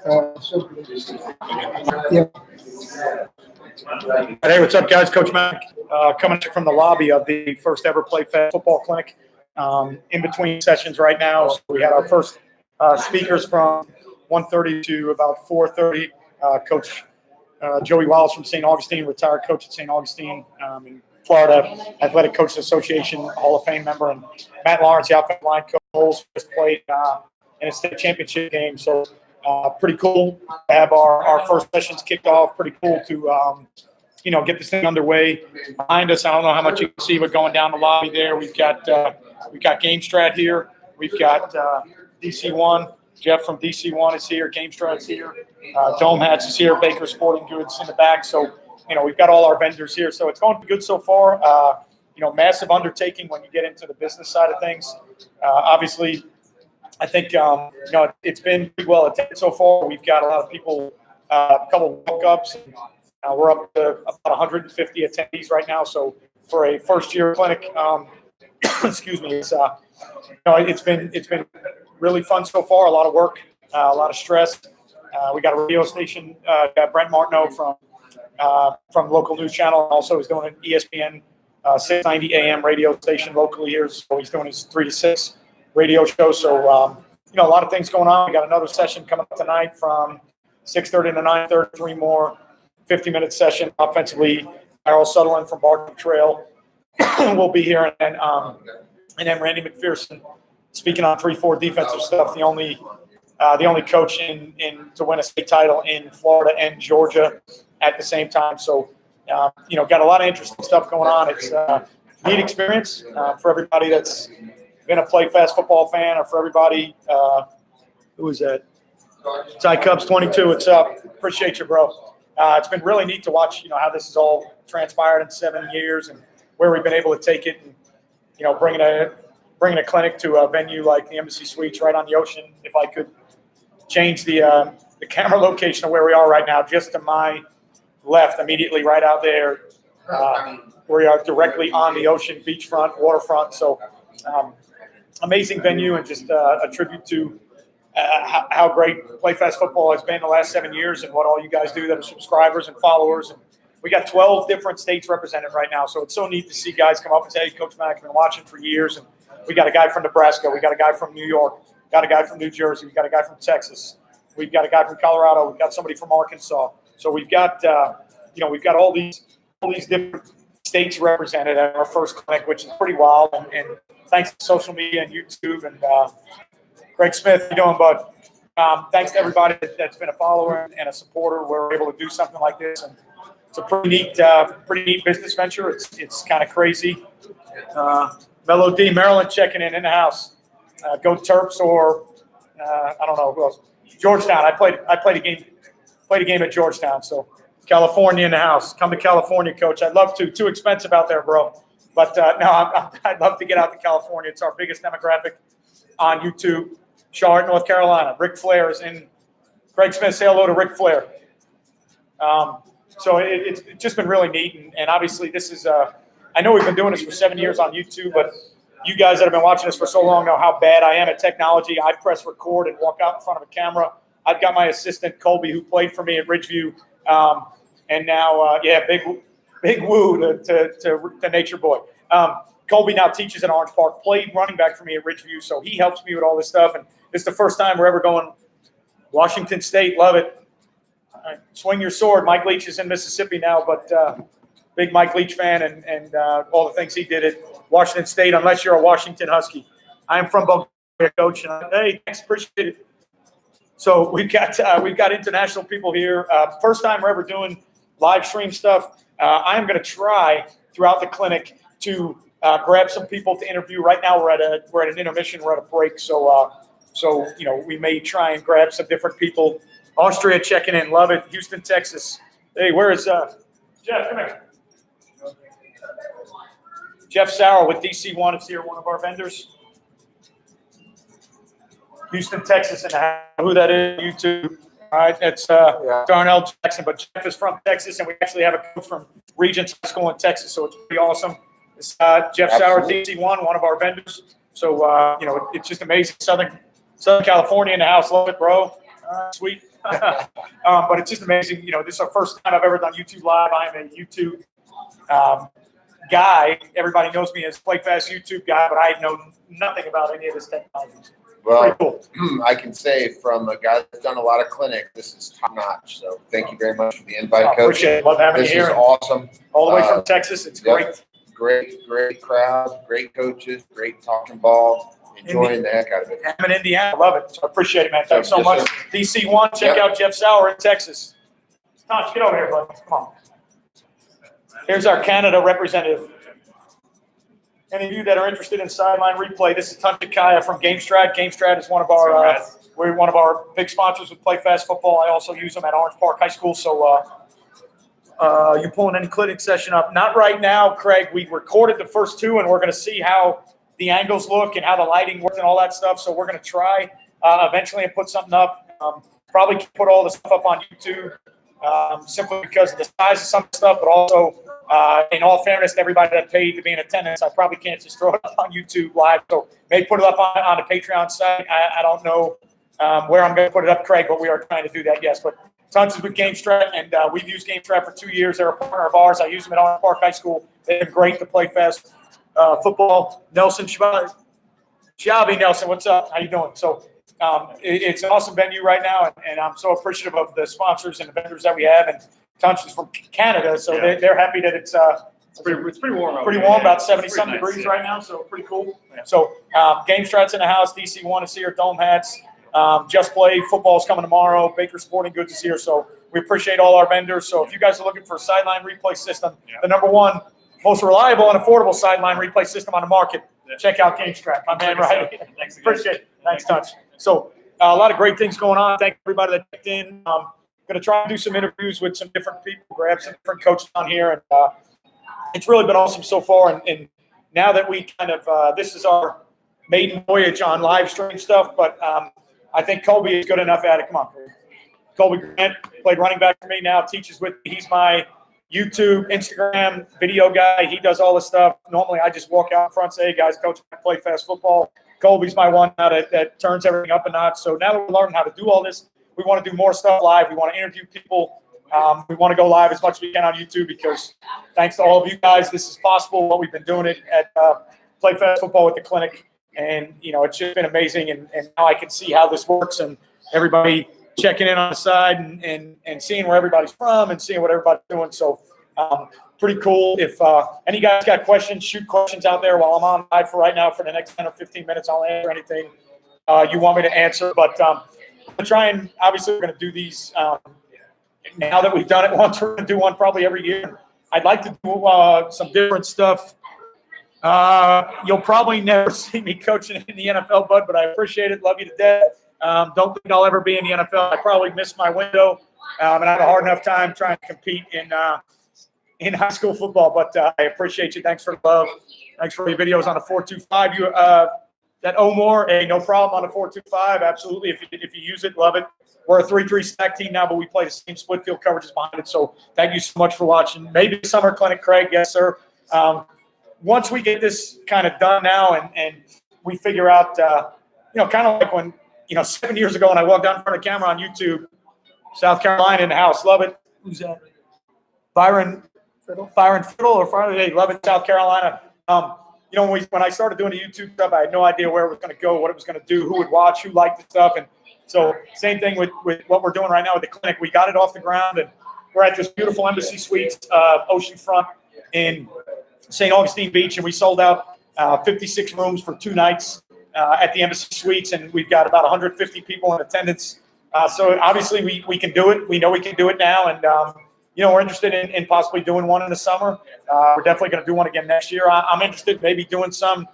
Yeah. Hey, what's up, guys? Coach Mack coming from the lobby of the first ever PlayFast Football Clinic. In between sessions right now, so we had our first speakers from 1:30 to about 4:30. Coach Joey Wallace from St. Augustine, retired coach at St. Augustine in Florida, Athletic Coaches Association Hall of Fame member, and Matt Lawrence, the offensive line coach, just played in a state championship game. So pretty cool to have our first sessions kicked off. Pretty cool to get this thing underway. Behind us, I don't know how much you can see, but going down the lobby there, we've got Game Strat here. We've got DC1. Jeff from DC1 is here. Game Strat's here. Dome Hats is here. Baker Sporting Goods in the back. So, we've got all our vendors here. So it's going good so far. Massive undertaking when you get into the business side of things. Obviously, I think, it's been pretty well attended so far. We've got a lot of people, a couple of walk-ups. We're up to about 150 attendees right now. So for a first-year clinic, excuse me, it's been really fun so far. A lot of work, a lot of stress. We got a radio station. Got Brent Martineau from local news channel. Also, he's doing an ESPN 690 AM radio station locally here. So he's doing his 3 to 6 radio show. So a lot of things going on. We got another session coming up tonight from 6:30 to 9:30. 3 more 50-minute session offensively. Errol Sutherland from Barton Trail will be here, and then Randy McPherson speaking on 3-4 defensive stuff. The only coach in to win a state title in Florida and Georgia at the same time. So got a lot of interesting stuff going on. It's a neat experience for everybody that's been a PlayFast football fan, or for everybody who is at Ty Cubs 22. What's up? Appreciate you, bro. It's been really neat to watch, how this has all transpired in 7 years and where we've been able to take it and, bringing a clinic to a venue like the Embassy Suites right on the ocean. If I could change the camera location of where we are right now, just to my left, immediately right out there, we are directly on the ocean, beachfront, waterfront. So amazing venue, and just a tribute to how great PlayFast football has been the last 7 years, and what all you guys do that are subscribers and followers. And we got 12 different states represented right now. So it's so neat to see guys come up and say, hey, Coach Mack, I've been watching for years. And we got a guy from Nebraska. We got a guy from New York. Got a guy from New Jersey. We got a guy from Texas. We've got a guy from Colorado. We've got somebody from Arkansas. So we've got, we've got all these different states represented at our first clinic, which is pretty wild. And thanks to social media and YouTube and Greg Smith, how you doing, bud? Thanks to everybody that's been a follower and a supporter. We're able to do something like this, and it's a pretty neat business venture. It's kind of crazy. Mello D, Maryland checking in the house. Go Terps, or I don't know who else. Georgetown. I played a game at Georgetown. So California in the house. Come to California, Coach. I'd love to. Too expensive out there, bro. But no, I'd love to get out to California. It's our biggest demographic on YouTube. Charlotte, North Carolina. Ric Flair is in. Greg Smith, say hello to Ric Flair. So it's just been really neat. And obviously this is, I know we've been doing this for 7 years on YouTube, but you guys that have been watching this for so long know how bad I am at technology. I press record and walk out in front of a camera. I've got my assistant, Colby, who played for me at Ridgeview. And now, big woo to Nature Boy. Colby now teaches at Orange Park, played running back for me at Ridgeview, so he helps me with all this stuff. And this is the first time we're ever going Washington State. Love it. All right, swing your sword. Mike Leach is in Mississippi now, but big Mike Leach fan and all the things he did at Washington State, unless you're a Washington Husky. I am from Bulgaria, Coach. And hey, thanks, appreciate it. So we've got international people here. First time we're ever doing live stream stuff. I am going to try throughout the clinic to grab some people to interview. Right now we're at an intermission. We're at a break. So we may try and grab some different people. Austria checking in. Love it. Houston, Texas. Hey, where is Jeff? Come here. Jeff Sauer with DC1 is here, one of our vendors. Houston, Texas, and who that is, YouTube. All right, that's Darnell Jackson, but Jeff is from Texas, and we actually have a coach from Regents High School in Texas, so it's pretty awesome. It's Jeff Sauer, DC1, one of our vendors. So, it's just amazing. Southern California in the house. Love it, bro. Sweet. But it's just amazing. This is our first time I've ever done YouTube Live. I am a YouTube guy. Everybody knows me as PlayFast YouTube guy, but I know nothing about any of this technology. Well, cool. I can say from a guy that's done a lot of clinic, this is top notch. So thank you very much for the invite, Coach. Appreciate it. Love having you here. This is awesome. All the way from Texas. It's great. Great crowd, great coaches, great talking ball. Enjoying the heck out of it. I'm in Indiana. Love it. So I appreciate it, man. Thanks so much. Sir. DC1, check out Jeff Sauer in Texas. Tosh, get over here, bud. Come on. Here's our Canada representative. Any of you that are interested in sideline replay, this is Tunja Kaya from GameStrat. GameStrat is one of our big sponsors with PlayFast Football. I also use them at Orange Park High School. So you pulling any clinic session up? Not right now, Craig. We recorded the first two, and we're going to see how the angles look and how the lighting works and all that stuff. So we're going to try eventually and put something up. Probably put all the stuff up on YouTube simply because of the size of some stuff, but also in all fairness to everybody that paid to be in attendance, I probably can't just throw it up on YouTube Live. So maybe put it up on the Patreon site. I don't know where I'm going to put it up, Craig, but we are trying to do that, yes. But Tons is with GameStrat, and we've used GameStrat for 2 years. They're a partner of ours. I use them at Orange Park High School. They've been great to play fast football. Nelson Shabi Nelson, what's up? How you doing? So it's an awesome venue right now, and I'm so appreciative of the sponsors and the vendors that we have. And Tons is from Canada, so they're happy that it's pretty warm. Pretty warm, about 70-something degrees right now, so pretty cool. Yeah. So GameStrat's in the house. DC1 is here. Dome Hats. Just Play football's coming tomorrow. Baker Sporting Goods is here, so we appreciate all our vendors. So if you guys are looking for a sideline replay system, the number one most reliable and affordable sideline replay system on the market, check out GameStrat. My man, right? Thanks, appreciate it. Thanks, Touch. So a lot of great things going on. Thank everybody that checked in. Going to try and do some interviews with some different people, grab some different coaches on here, and it's really been awesome so far. And now that we kind of this is our maiden voyage on live stream stuff, but I think Colby is good enough at it. Come on, Colby Grant played running back for me now, teaches with me. He's my YouTube, Instagram, video guy. He does all this stuff. Normally, I just walk out in front and say, hey, guys, coach, play fast football. Colby's my one now that turns everything up a notch. So now that we're learning how to do all this, we want to do more stuff live. We want to interview people. We want to go live as much as we can on YouTube because thanks to all of you guys, this is possible. What we've been doing it at PlayFast Football with the clinic. And, it's just been amazing. And now I can see how this works and everybody checking in on the side and seeing where everybody's from and seeing what everybody's doing. So pretty cool. If any guys got questions, shoot questions out there while I'm on live for right now for the next 10 or 15 minutes. I'll answer anything you want me to answer. But I'm going to try and obviously we're going to do these now that we've done it once. We're going to do one probably every year. I'd like to do some different stuff. You'll probably never see me coaching in the NFL, bud, but I appreciate it. Love you to death. Don't think I'll ever be in the NFL. I probably missed my window, and I have a hard enough time trying to compete in high school football. But I appreciate you. Thanks for the love. Thanks for your videos on the 4.25. You that Omar, hey, no problem on the 4.25. Absolutely. If you use it, love it. We're a 3-3 stack team now, but we play the same split field coverages behind it. So thank you so much for watching. Maybe summer clinic, Craig. Yes, sir. Once we get this kind of done now and we figure out, kind of like when, 7 years ago when I walked down in front of the camera on YouTube, South Carolina in the house. Love it. Who's that? Byron Fiddle or Friday? Hey, love it, South Carolina. When I started doing the YouTube stuff, I had no idea where it was going to go, what it was going to do, who would watch, who liked the stuff. And so same thing with what we're doing right now with the clinic. We got it off the ground, and we're at this beautiful Embassy Suites oceanfront in St. Augustine Beach, and we sold out 56 rooms for 2 nights at the Embassy Suites, and we've got about 150 people in attendance. So obviously we can do it. We know we can do it now, and we're interested in possibly doing one in the summer. We're definitely going to do one again next year. I'm interested in maybe doing some.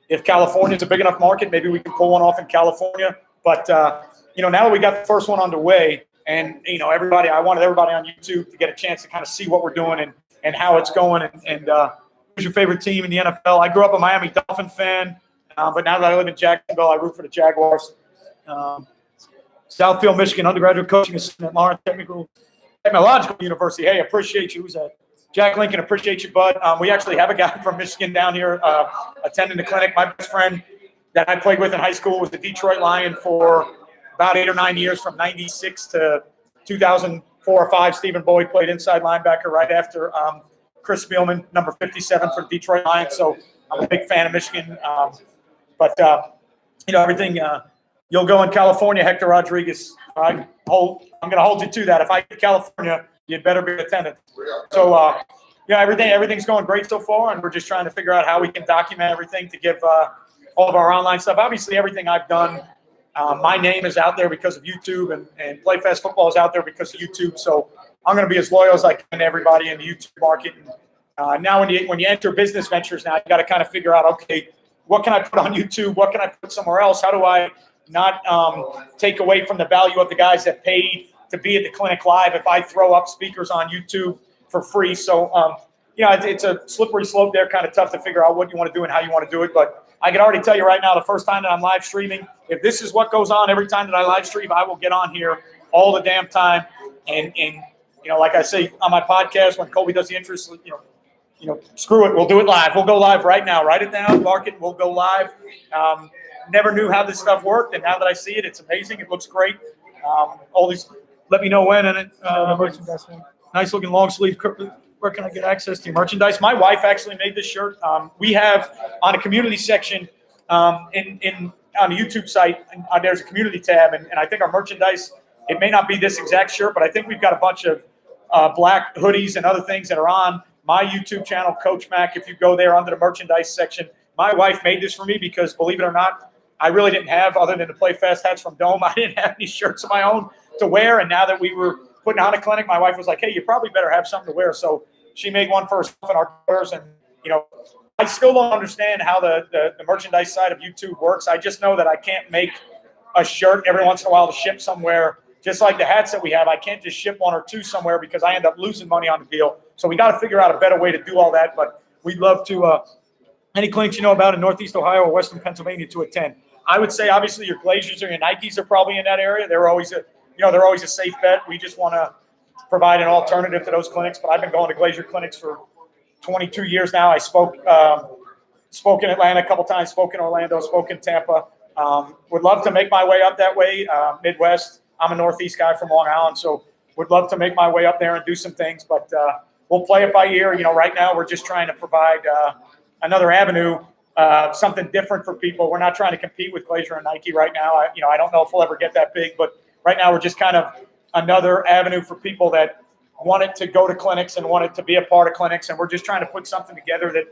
If California's a big enough market, maybe we can pull one off in California. But now that we got the first one underway, and I wanted everybody on YouTube to get a chance to kind of see what we're doing and how it's going. And who's your favorite team in the NFL? I grew up a Miami Dolphin fan, but now that I live in Jacksonville, I root for the Jaguars. Southfield, Michigan, undergraduate coaching assistant at Lawrence Technological University. Hey, appreciate you. Who's that? Jack Lincoln, appreciate you, bud. We actually have a guy from Michigan down here attending the clinic. My best friend that I played with in high school was the Detroit Lion for about 8 or 9 years, from 96 to 2004 or 5. Stephen Boyd played inside linebacker right after Chris Spielman, number 57 for the Detroit Lions. So I'm a big fan of Michigan. Everything you'll go in California, Hector Rodriguez. I'm going to hold you to that. If I get to California, you'd better be attendant. So, everything's going great so far, and we're just trying to figure out how we can document everything to give all of our online stuff. Obviously, everything I've done, my name is out there because of YouTube, and PlayFast Football is out there because of YouTube. So I'm going to be as loyal as I can to everybody in the YouTube market. And now when you enter business ventures, now you got to kind of figure out, okay, what can I put on YouTube? What can I put somewhere else? How do I not take away from the value of the guys that paid to be at the clinic live if I throw up speakers on YouTube for free? So, it's a slippery slope there, kind of tough to figure out what you want to do and how you want to do it. But I can already tell you right now, the first time that I'm live streaming, if this is what goes on every time that I live stream, I will get on here all the damn time. And like I say on my podcast, when Colby does the interest, screw it. We'll do it live. We'll go live right now. Write it down, mark it. We'll go live. Never knew how this stuff worked, and now that I see it, it's amazing. It looks great. All these, let me know when. And nice looking long sleeve. Where can I get access to your merchandise? My wife actually made this shirt. We have on a community section on the YouTube site. There's a community tab, and I think our merchandise. It may not be this exact shirt, but I think we've got a bunch of black hoodies and other things that are on my YouTube channel, Coach Mac. If you go there under the merchandise section, my wife made this for me because, believe it or not, I really didn't have, other than the PlayFast hats from Dome, I didn't have any shirts of my own to wear. And now that we were putting on a clinic, my wife was like, hey, you probably better have something to wear. So she made one for herself and our daughters. And, I still don't understand how the merchandise side of YouTube works. I just know that I can't make a shirt every once in a while to ship somewhere. Just like the hats that we have, I can't just ship one or two somewhere because I end up losing money on the deal. So we got to figure out a better way to do all that. But we'd love to any clinics you know about in Northeast Ohio or Western Pennsylvania to attend. I would say obviously your Glaciers or your Nikes are probably in that area. They're always a safe bet. We just want to provide an alternative to those clinics. But I've been going to Glacier clinics for 22 years now. I spoke in Atlanta a couple times, spoke in Orlando, spoke in Tampa. Would love to make my way up that way, Midwest. I'm a Northeast guy from Long Island, so would love to make my way up there and do some things. But we'll play it by ear. Right now we're just trying to provide another avenue, something different for people. We're not trying to compete with Glacier and Nike right now. I don't know if we'll ever get that big, but right now we're just kind of another avenue for people that wanted to go to clinics and wanted to be a part of clinics. And we're just trying to put something together that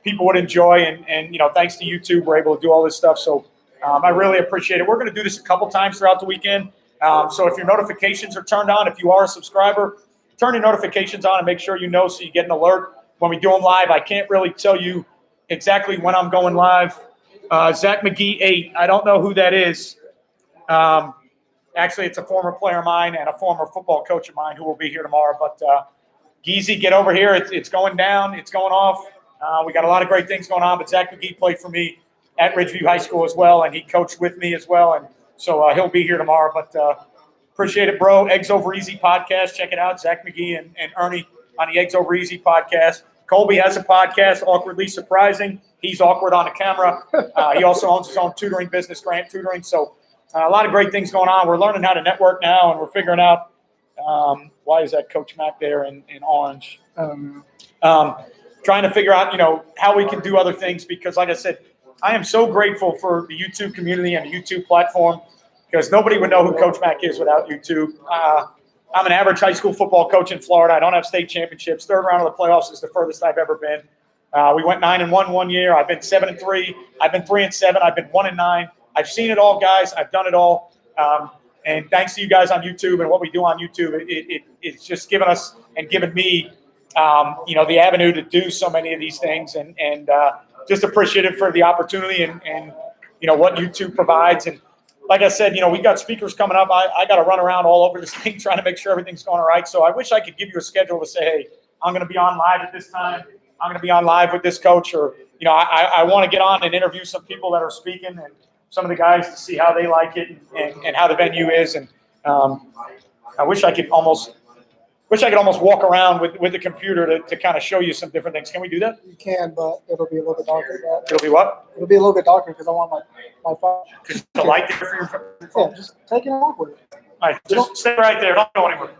people would enjoy. And thanks to YouTube, we're able to do all this stuff. So I really appreciate it. We're going to do this a couple times throughout the weekend. So if your notifications are turned on, if you are a subscriber, turn your notifications on and make sure so you get an alert when we do them live. I can't really tell you exactly when I'm going live. Zach McGee 8. I don't know who that is. Actually, it's a former player of mine and a former football coach of mine who will be here tomorrow. But Geezy, get over here. It's going down. It's going off. We got a lot of great things going on. But Zach McGee played for me at Ridgeview High School as well, and he coached with me as well. And so he'll be here tomorrow. But appreciate it, bro. Eggs Over Easy podcast. Check it out. Zach McGee and Ernie on the Eggs Over Easy podcast. Colby has a podcast, Awkwardly Surprising. He's awkward on the camera. He also owns his own tutoring business, Grant Tutoring. So a lot of great things going on. We're learning how to network now, and we're figuring out why is that Coach Mac there in orange? Trying to figure out, how we can do other things because, like I said, I am so grateful for the YouTube community and the YouTube platform because nobody would know who Coach Mac is without YouTube. I'm an average high school football coach in Florida. I don't have state championships. Third round of the playoffs is the furthest I've ever been. We went 9-1 one year. I've been 7-3. I've been 3-7. I've been 1-9. I've seen it all, guys. I've done it all. And thanks to you guys on YouTube and what we do on YouTube, it's just given us and given me, the avenue to do so many of these things and just appreciative for the opportunity and what YouTube provides. And like I said, we got speakers coming up. I got to run around all over this thing trying to make sure everything's going all right. So I wish I could give you a schedule to say, hey, I'm going to be on live at this time. I'm going to be on live with this coach, or, I want to get on and interview some people that are speaking and some of the guys to see how they like it and how the venue is. And I wish I could almost Wish I could almost walk around with the computer to kind of show you some different things. Can we do that? You can, but it'll be a little bit darker. It'll be what? It'll be a little bit darker because I want my phone. Just the light there for your phone? Yeah, just take it off with it. All right, just stay right there. Don't go anywhere.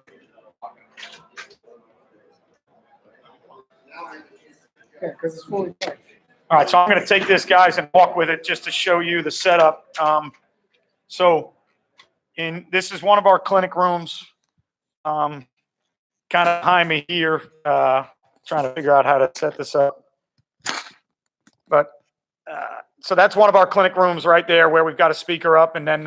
Yeah, because it's fully dark. All right, so I'm going to take this, guys, and walk with it just to show you the setup. This is one of our clinic rooms. Kind of behind me here, trying to figure out how to set this up. But so that's one of our clinic rooms right there where we've got a speaker up, and then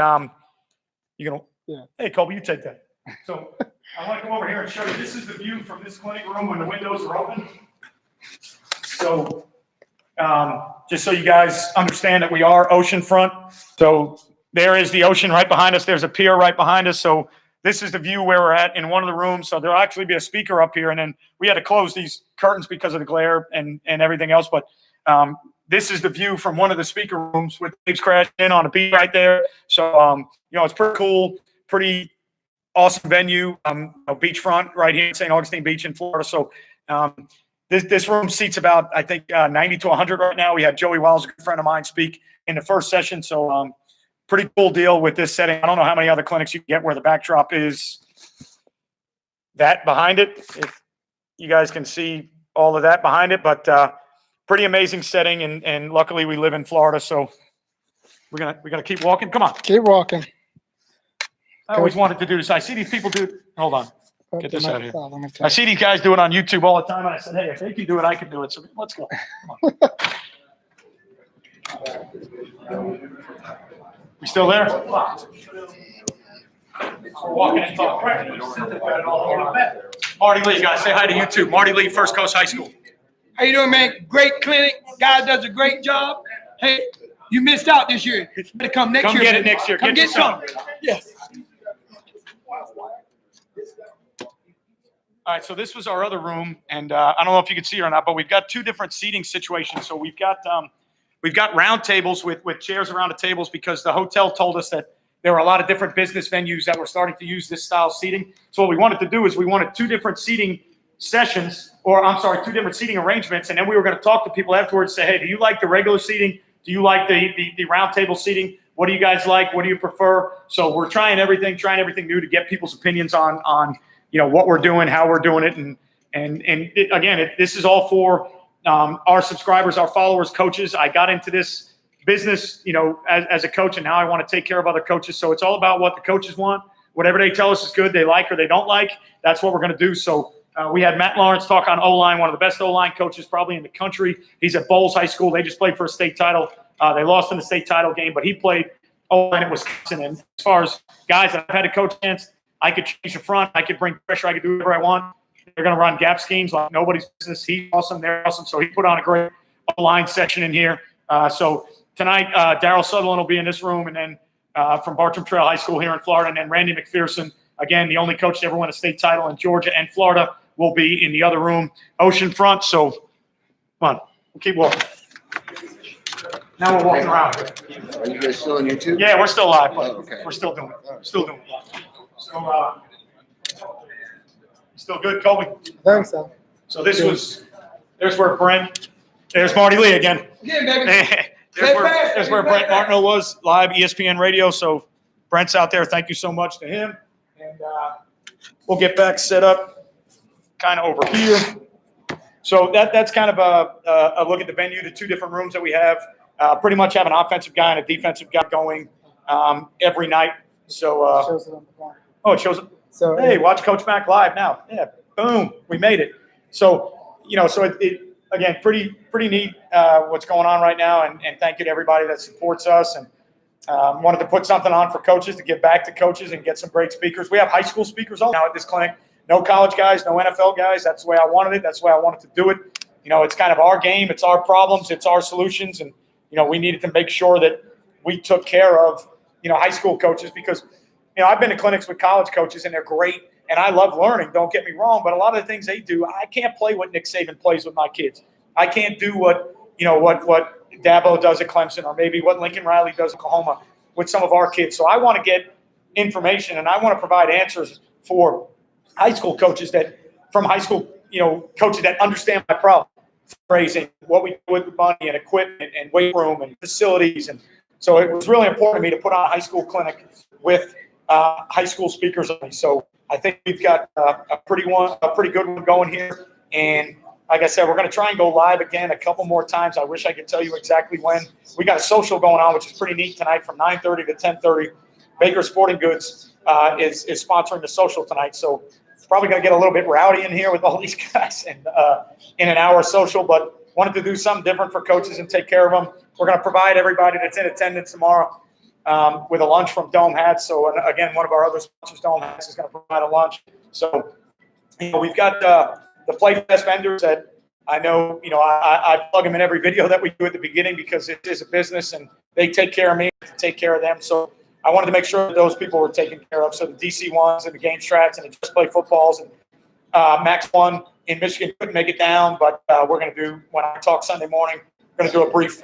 hey, Colby, you take that. So I want to come over here and show you. This is the view from this clinic room when the windows are open. So just so you guys understand that we are oceanfront. So there is the ocean right behind us. There's a pier right behind us. So this is the view where we're at in one of the rooms. So there'll actually be a speaker up here, and then we had to close these curtains because of the glare and everything else. But this is the view from one of the speaker rooms with waves crashing in on a beach right there. So it's pretty cool, pretty awesome venue. Beachfront right here in St. Augustine Beach in Florida. So this room seats about, I think, 90 to 100 right now. We had Joey Wiles, a good friend of mine, speak in the first session. So pretty cool deal with this setting. I don't know how many other clinics you can get where the backdrop is that behind it. If you guys can see all of that behind it, but pretty amazing setting. And luckily we live in Florida, so we're gonna keep walking. Come on, Keep walking. I always wanted to do this. I see these people do. Hold on, get this out of here. I see these guys do it on YouTube all the time, and I said, hey, if they can do it, I can do it. So let's go. Come on. We still there? We're walking and talking. Marty Lee, guys, say hi to YouTube. Marty Lee, First Coast High School. How you doing, man? Great clinic. Guy does a great job. Hey, you missed out this year. You better come next year. Come get it next year. Come get some. Yes. All right, so this was our other room, and I don't know if you can see it or not, but we've got two different seating situations. So we've got round tables with chairs around the tables because the hotel told us that there were a lot of different business venues that were starting to use this style of seating. So what we wanted to do is we wanted two different seating sessions, two different seating arrangements, and then we were going to talk to people afterwards, say, hey, do you like the regular seating? Do you like the round table seating? What do you guys like? What do you prefer? So we're trying everything new to get people's opinions on what we're doing, how we're doing it, and again, this is all for our subscribers, our followers, coaches. I got into this business, as a coach, and now I want to take care of other coaches. So it's all about what the coaches want. Whatever they tell us is good, they like or they don't like, that's what we're going to do. So we had Matt Lawrence talk on O-line, one of the best O-line coaches probably in the country. He's at Bowles High School. They just played for a state title. They lost in the state title game, but he played O-line at Wisconsin. And as far as guys that I've had to coach against, I could change the front. I could bring pressure. I could do whatever I want. They're going to run gap schemes like nobody's business. He's awesome. They're awesome. So he put on a great line section in here. So tonight, Darryl Sutherland will be in this room, and then from Bartram Trail High School here in Florida, and then Randy McPherson, again, the only coach to ever win a state title in Georgia and Florida, will be in the other room, oceanfront. So come on, we'll keep walking. Now we're walking around. Are you guys still on YouTube? Yeah, we're still live, but okay. we're still doing it. Still doing it. So, still good, Colby? Thanks, so. So there's where Brent, there's Marty Lee again. Yeah, baby. there's where Brent Martineau was, live ESPN radio. So Brent's out there. Thank you so much to him. And we'll get back set up kind of over here. So that's kind of a look at the venue, the two different rooms that we have. Pretty much have an offensive guy and a defensive guy going every night. So Shows it on the phone. oh, it shows it. So Hey, watch Coach Mac live now. Yeah, boom, we made it. So it again, pretty neat what's going on right now, and thank you to everybody that supports us, and wanted to put something on for coaches to give back to coaches and get some great speakers. We have high school speakers all now at this clinic. No college guys, no NFL guys. That's the way I wanted it. That's the way I wanted to do it. It's kind of our game. It's our problems. It's our solutions, and we needed to make sure that we took care of high school coaches because I've been to clinics with college coaches and they're great. And I love learning, don't get me wrong, but a lot of the things they do, I can't play what Nick Saban plays with my kids. I can't do what Dabo does at Clemson, or maybe what Lincoln Riley does at Oklahoma with some of our kids. So I want to get information and I want to provide answers for high school coaches coaches that understand my problem, fundraising, what we do with money and equipment and weight room and facilities. And so it was really important to me to put on a high school clinic with high school speakers only. So I think we've got a pretty good one going here. And like I said, we're going to try and go live again a couple more times. I wish I could tell you exactly when. We got a social going on, which is pretty neat tonight from 9:30 to 10:30. Baker Sporting Goods is sponsoring the social tonight. So it's probably going to get a little bit rowdy in here with all these guys in an hour social, but wanted to do something different for coaches and take care of them. We're going to provide everybody that's in attendance tomorrow with a lunch from Dome Hats. So again, one of our other sponsors, Dome Hats, is going to provide a lunch. So we've got the PlayFast vendors that I know, I plug them in every video that we do at the beginning because it is a business and they take care of me, to take care of them. So I wanted to make sure that those people were taken care of. So the DC ones and the Game Strats and the Just Play Footballs and Max One in Michigan couldn't make it down, but we're going to do, when I talk Sunday morning, we're going to do a brief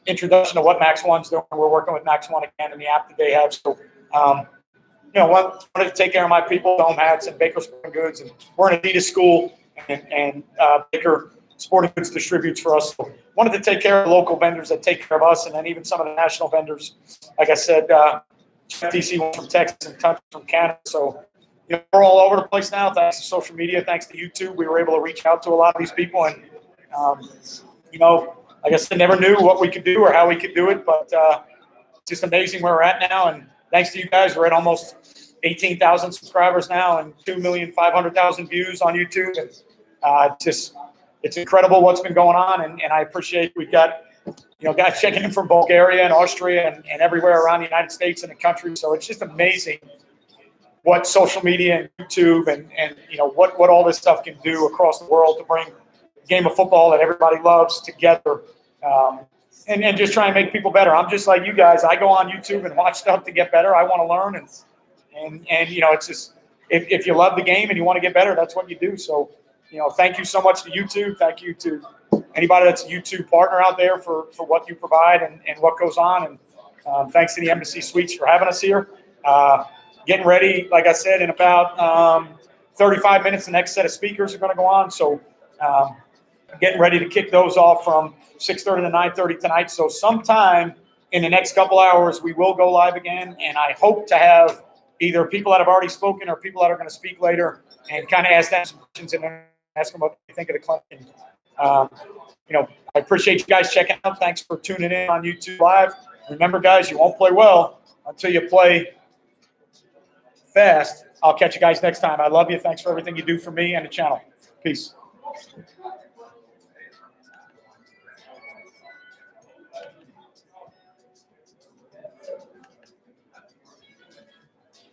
introduction to what Max One's doing. We're working with Max One again in the app that they have. So, wanted to take care of my people, Dome Hats and Baker Sporting Goods. And we're an Adidas school, and Baker Sporting Goods distributes for us. So wanted to take care of the local vendors that take care of us, and then even some of the national vendors. Like I said, DC one from Texas and Touch from Canada. So we're all over the place now. Thanks to social media, thanks to YouTube, we were able to reach out to a lot of these people. And like I said, never knew what we could do or how we could do it, but just amazing where we're at now. And thanks to you guys, we're at almost 18,000 subscribers now and 2,500,000 views on YouTube. And it's incredible what's been going on. And I appreciate we've got, guys checking in from Bulgaria and Austria and everywhere around the United States and the country. So it's just amazing what social media and YouTube and what all this stuff can do across the world to bring a game of football that everybody loves together. And just try and make people better. I'm just like you guys. I go on YouTube and watch stuff to get better. I want to learn, and it's just if you love the game and you want to get better, that's what you do. So, thank you so much to YouTube. Thank you to anybody that's a YouTube partner out there for what you provide and what goes on. And thanks to the Embassy Suites for having us here. Getting ready, like I said, in about 35 minutes, the next set of speakers are going to go on. So getting ready to kick those off from 6:30 to 9:30 tonight. So sometime in the next couple hours, we will go live again. And I hope to have either people that have already spoken or people that are going to speak later and kind of ask them some questions and ask them what they think of the clinic. And, I appreciate you guys checking out. Thanks for tuning in on YouTube Live. Remember, guys, you won't play well until you play fast. I'll catch you guys next time. I love you. Thanks for everything you do for me and the channel. Peace.